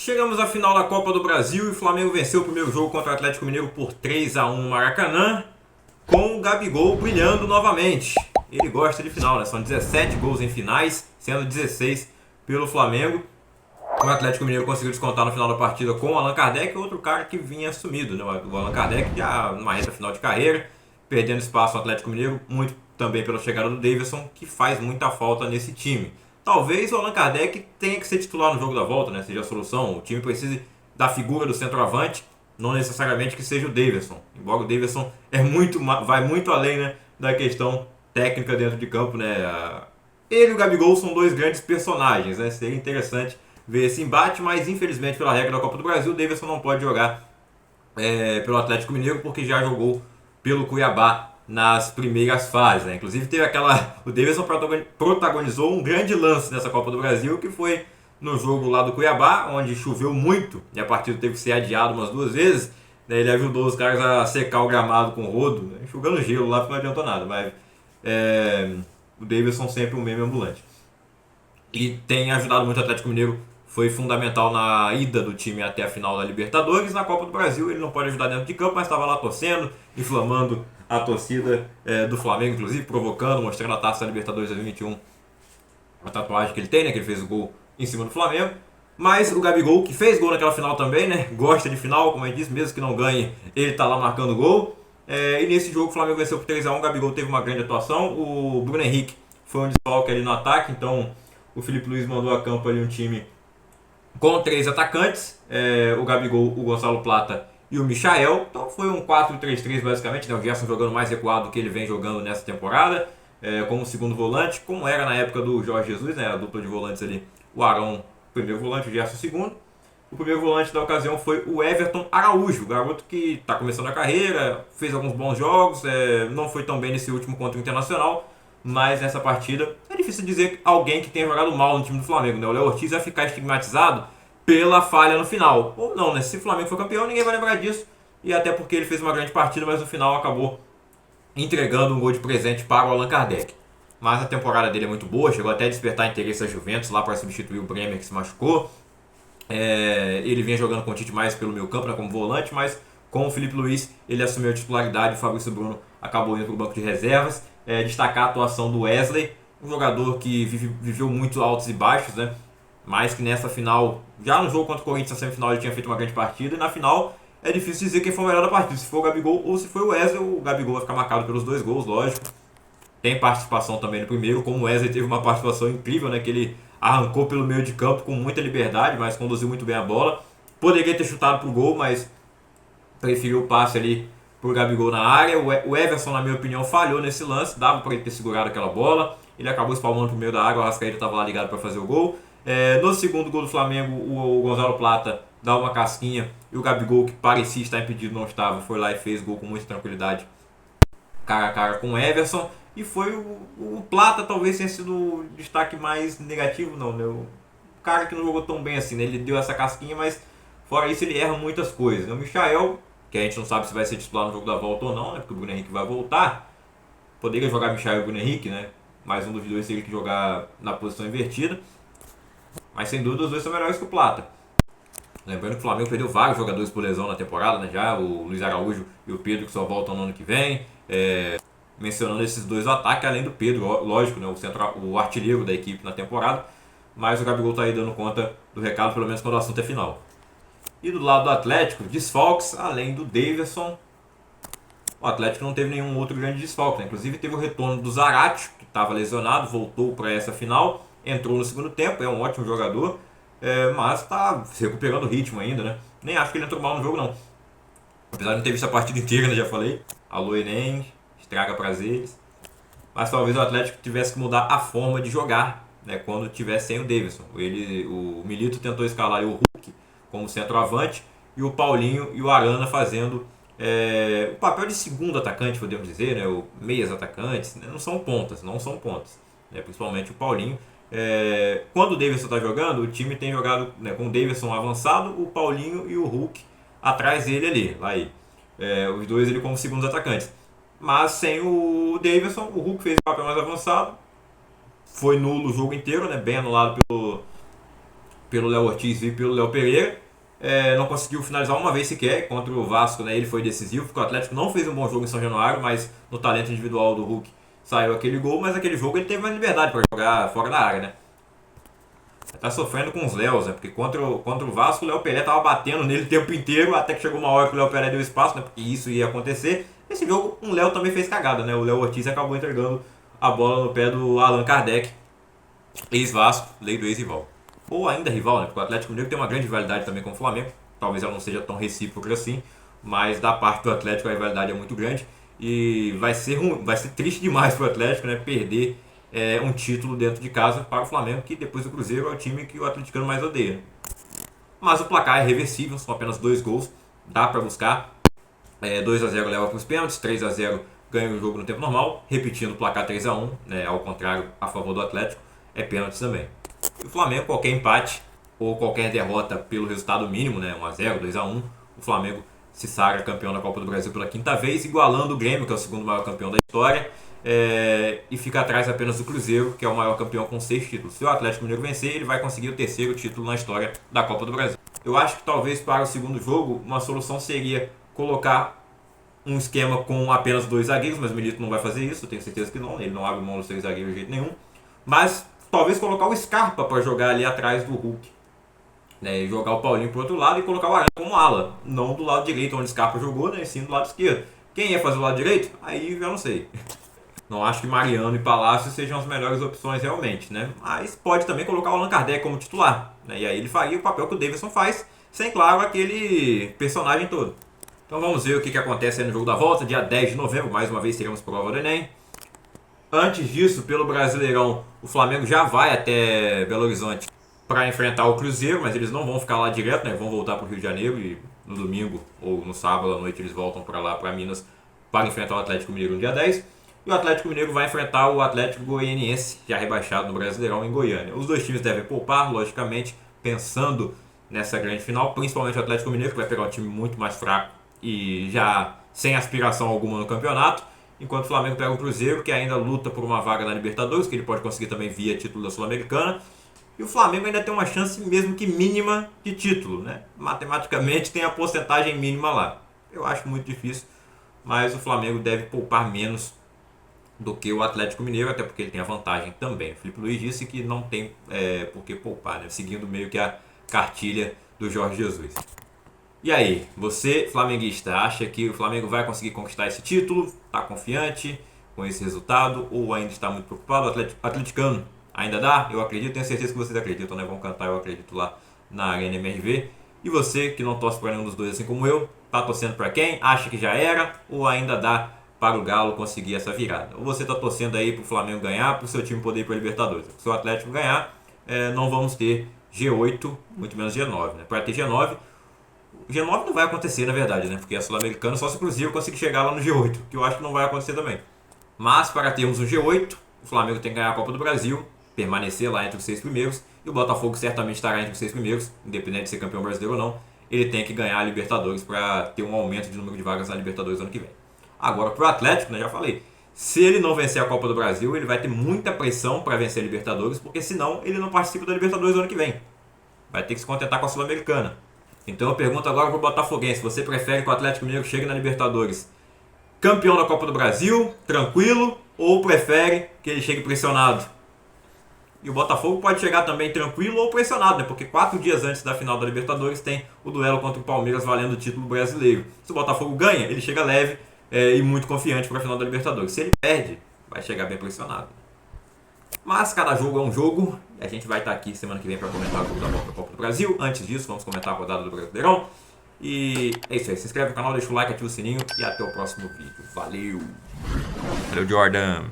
Chegamos à final da Copa do Brasil e o Flamengo venceu o primeiro jogo contra o Atlético Mineiro por 3-1 no Maracanã, com o Gabigol brilhando novamente. Ele gosta de final, né? São 17 gols em finais, sendo 16 pelo Flamengo. O Atlético Mineiro conseguiu descontar no final da partida com o Allan Kardec, outro cara que vinha sumido, né? O Allan Kardec já numa reta final de carreira, perdendo espaço no Atlético Mineiro, muito também pela chegada do Davidson, que faz muita falta nesse time. Talvez o Allan Kardec tenha que ser titular no jogo da volta, né? Seja a solução. O time precisa da figura do centroavante, não necessariamente que seja o Davidson. Embora o Davidson vai muito além, né, da questão técnica dentro de campo, né? Ele e o Gabigol são dois grandes personagens, né? Seria interessante ver esse embate, mas infelizmente pela regra da Copa do Brasil, o Davidson não pode jogar pelo Atlético Mineiro porque já jogou pelo Cuiabá nas primeiras fases, né? Inclusive teve o Davidson protagonizou um grande lance nessa Copa do Brasil, que foi no jogo lá do Cuiabá, onde choveu muito e a partida teve que ser adiada umas 2 vezes, né? Ele ajudou os caras a secar o gramado com rodo, né? Enxugando gelo lá, porque não adiantou nada, mas o Davidson sempre um meme ambulante. E tem ajudado muito o Atlético Mineiro, foi fundamental na ida do time até a final da Libertadores. Na Copa do Brasil ele não pode ajudar dentro de campo, mas estava lá torcendo, inflamando a torcida do Flamengo, inclusive provocando, mostrando a taça da Libertadores 2021, a tatuagem que ele tem, né, que ele fez o gol em cima do Flamengo. Mas o Gabigol, que fez gol naquela final também, né, gosta de final, como eu disse, mesmo que não ganhe, ele está lá marcando gol. E nesse jogo o Flamengo venceu por 3-1, o Gabigol teve uma grande atuação, o Bruno Henrique foi um desfalque ali no ataque, então o Felipe Luiz mandou a campo ali um time com 3 atacantes, o Gabigol, o Gonçalo Plata e o Michael. Então foi um 4-3-3 basicamente, né? O Gerson jogando mais recuado do que ele vem jogando nessa temporada, como segundo volante, como era na época do Jorge Jesus, né? A dupla de volantes ali, o Arão, primeiro volante, o Gerson segundo. O primeiro volante da ocasião foi o Everton Araújo, o garoto que está começando a carreira, fez alguns bons jogos, não foi tão bem nesse último contra o Internacional, mas nessa partida é difícil dizer alguém que tenha jogado mal no time do Flamengo, né? O Léo Ortiz vai ficar estigmatizado pela falha no final. Ou não, né? Se o Flamengo for campeão, ninguém vai lembrar disso. E até porque ele fez uma grande partida, mas no final acabou entregando um gol de presente para o Allan Kardec. Mas a temporada dele é muito boa, chegou até a despertar interesse da Juventus lá para substituir o Bremer, que se machucou. Ele vinha jogando com o Tite mais pelo meio campo, né, como volante, mas com o Felipe Luiz ele assumiu a titularidade. O Fabrício Bruno acabou indo para o banco de reservas. Destacar a atuação do Wesley, um jogador que viveu muito altos e baixos, né? Mas que nessa final, já no jogo contra o Corinthians, na semifinal, ele tinha feito uma grande partida, e na final é difícil dizer quem foi o melhor da partida, se foi o Gabigol ou se foi o Wesley. O Gabigol vai ficar marcado pelos 2 gols, lógico. Tem participação também no primeiro, como o Wesley teve uma participação incrível, né? Que ele arrancou pelo meio de campo com muita liberdade, mas conduziu muito bem a bola. Poderia ter chutado pro gol, mas preferiu o passe ali pro Gabigol na área. O Everson, na minha opinião, falhou nesse lance, dava para ele ter segurado aquela bola. Ele acabou espalmando pro meio da água, o Arrascaeta estava lá ligado para fazer o gol. No segundo gol do Flamengo, o Gonzalo Plata dá uma casquinha e o Gabigol, que parecia estar impedido, não estava, foi lá e fez gol com muita tranquilidade, cara a cara com o Everson. E foi o Plata, talvez tenha sido o destaque mais negativo, não, né? O cara que não jogou tão bem assim, né? Ele deu essa casquinha, mas fora isso ele erra muitas coisas, né? O Michael, que a gente não sabe se vai ser titular no jogo da volta ou não, né? Porque o Bruno Henrique vai voltar. Poderia jogar Michael e o Bruno Henrique, né? Mais um dos dois teria que jogar na posição invertida. Mas sem dúvida os dois são melhores que o Plata. Lembrando que o Flamengo perdeu vários jogadores por lesão na temporada, né? Já o Luiz Araújo e o Pedro, que só voltam no ano que vem. Mencionando esses dois ataques, além do Pedro, lógico, né? O artilheiro da equipe na temporada. Mas o Gabigol tá aí dando conta do recado, pelo menos quando o assunto é final. E do lado do Atlético, desfalques, além do Davidson, o Atlético não teve nenhum outro grande desfalque, né? Inclusive teve o retorno do Zarate, que estava lesionado, voltou para essa final, entrou no segundo tempo, é um ótimo jogador, mas está se recuperando o ritmo ainda, né? Nem acho que ele entrou mal no jogo, não. Apesar de não ter visto a partida inteira, né? Já falei. Alô, Enem, estraga prazeres. Mas talvez o Atlético tivesse que mudar a forma de jogar, né, quando tivesse sem o Davidson. O Milito tentou escalar o Hulk como centroavante e o Paulinho e o Arana fazendo o papel de segundo atacante, podemos dizer, né, o meias atacantes, né, não são pontas, né, principalmente o Paulinho. Quando o Davidson está jogando, o time tem jogado, né, com o Davidson avançado, o Paulinho e o Hulk atrás dele ali, lá aí. Os dois ele como segundos atacantes. Mas sem o Davidson, o Hulk fez o papel mais avançado, foi nulo o jogo inteiro, né, bem anulado pelo Léo Ortiz e pelo Léo Pereira. Não conseguiu finalizar uma vez sequer contra o Vasco, né? Ele foi decisivo, porque o Atlético não fez um bom jogo em São Januário, mas no talento individual do Hulk saiu aquele gol, mas aquele jogo ele teve mais liberdade para jogar fora da área, né? Tá sofrendo com os Léos, né? Porque contra o Vasco o Léo Pelé tava batendo nele o tempo inteiro, até que chegou uma hora que o Léo Pelé deu espaço, né? Porque isso ia acontecer. Esse jogo, um Léo também fez cagada, né? O Léo Ortiz acabou entregando a bola no pé do Allan Kardec, ex-Vasco, lei do ex-rival. Ou ainda rival, né? Porque o Atlético Mineiro tem uma grande rivalidade também com o Flamengo. Talvez ela não seja tão recíproca assim, mas da parte do Atlético a rivalidade é muito grande. E vai ser triste demais pro Atlético, né? Perder um título dentro de casa para o Flamengo, que depois do Cruzeiro é o time que o atleticano mais odeia. Mas o placar é reversível, são apenas 2 gols, dá para buscar. 2-0 leva para os pênaltis, 3-0 ganha o jogo no tempo normal, repetindo o placar 3-1, né, ao contrário, a favor do Atlético, é pênaltis também. E o Flamengo, qualquer empate ou qualquer derrota pelo resultado mínimo, né, 1-0, 2-1, o Flamengo se sagra campeão da Copa do Brasil pela 5ª vez, igualando o Grêmio, que é o segundo maior campeão da história, e fica atrás apenas do Cruzeiro, que é o maior campeão com 6 títulos. Se o Atlético Mineiro vencer, ele vai conseguir o 3º título na história da Copa do Brasil. Eu acho que talvez para o segundo jogo, uma solução seria colocar um esquema com apenas 2 zagueiros, mas o Milito não vai fazer isso, eu tenho certeza que não, ele não abre mão dos 3 zagueiros de jeito nenhum. Mas talvez colocar o Scarpa para jogar ali atrás do Hulk, né, e jogar o Paulinho pro outro lado e colocar o Arana como ala, não do lado direito onde o Scarpa jogou, né, sim do lado esquerdo. Quem ia fazer o lado direito? Aí eu não sei. Não acho que Mariano e Palácio sejam as melhores opções realmente, né? Mas pode também colocar o Allan Kardec como titular, né? E aí ele faria o papel que o Davidson faz, sem, claro, aquele personagem todo. Então vamos ver o que acontece aí no jogo da volta, dia 10 de novembro, mais uma vez teremos prova do Enem. Antes disso, pelo Brasileirão, o Flamengo já vai até Belo Horizonte para enfrentar o Cruzeiro, mas eles não vão ficar lá direto, né? Vão voltar para o Rio de Janeiro e no domingo ou no sábado à noite eles voltam para lá, para Minas, para enfrentar o Atlético Mineiro no dia 10. E o Atlético Mineiro vai enfrentar o Atlético Goianiense, já rebaixado no Brasileirão, em Goiânia. Os dois times devem poupar, logicamente, pensando nessa grande final, principalmente o Atlético Mineiro, que vai pegar um time muito mais fraco e já sem aspiração alguma no campeonato, enquanto o Flamengo pega o Cruzeiro, que ainda luta por uma vaga na Libertadores, que ele pode conseguir também via título da Sul-Americana. E o Flamengo ainda tem uma chance, mesmo que mínima, de título, né? Matematicamente tem a porcentagem mínima lá. Eu acho muito difícil, mas o Flamengo deve poupar menos do que o Atlético Mineiro, até porque ele tem a vantagem também. O Felipe Luiz disse que não tem por que poupar, né? Seguindo meio que a cartilha do Jorge Jesus. E aí, você, flamenguista, acha que o Flamengo vai conseguir conquistar esse título? Está confiante com esse resultado ou ainda está muito preocupado? O atleticano ainda dá? Eu acredito, tenho certeza que vocês acreditam, né? Vão cantar Eu Acredito lá na Arena MRV. E você, que não torce para nenhum dos dois assim como eu, tá torcendo para quem? Acha que já era ou ainda dá para o Galo conseguir essa virada? Ou você está torcendo aí para o Flamengo ganhar, para o seu time poder ir para a Libertadores? Se o Atlético ganhar, não vamos ter G8, muito menos G9, né? Para ter G9 não vai acontecer, na verdade, né? Porque a Sul-Americana só se o Cruzeiro conseguir chegar lá no G8, que eu acho que não vai acontecer também. Mas para termos um G8, o Flamengo tem que ganhar a Copa do Brasil, permanecer lá entre os 6 primeiros, e o Botafogo certamente estará entre os 6 primeiros, independente de ser campeão brasileiro ou não. Ele tem que ganhar a Libertadores para ter um aumento de número de vagas na Libertadores ano que vem. Agora, para o Atlético, né, já falei, se ele não vencer a Copa do Brasil, ele vai ter muita pressão para vencer a Libertadores, porque senão ele não participa da Libertadores ano que vem. Vai ter que se contentar com a Sul-Americana. Então eu pergunto agora para o Botafoguense, você prefere que o Atlético Mineiro chegue na Libertadores campeão da Copa do Brasil, tranquilo, ou prefere que ele chegue pressionado? E o Botafogo pode chegar também tranquilo ou pressionado, né? Porque 4 dias antes da final da Libertadores tem o duelo contra o Palmeiras valendo o título brasileiro. Se o Botafogo ganha, ele chega leve e muito confiante para a final da Libertadores. Se ele perde, vai chegar bem pressionado. Mas cada jogo é um jogo, e a gente vai estar aqui semana que vem para comentar o jogo da volta da Copa do Brasil. Antes disso, vamos comentar a rodada do Brasileirão. E é isso aí, se inscreve no canal, deixa o like, ativa o sininho e até o próximo vídeo. Valeu! Valeu, Jordan!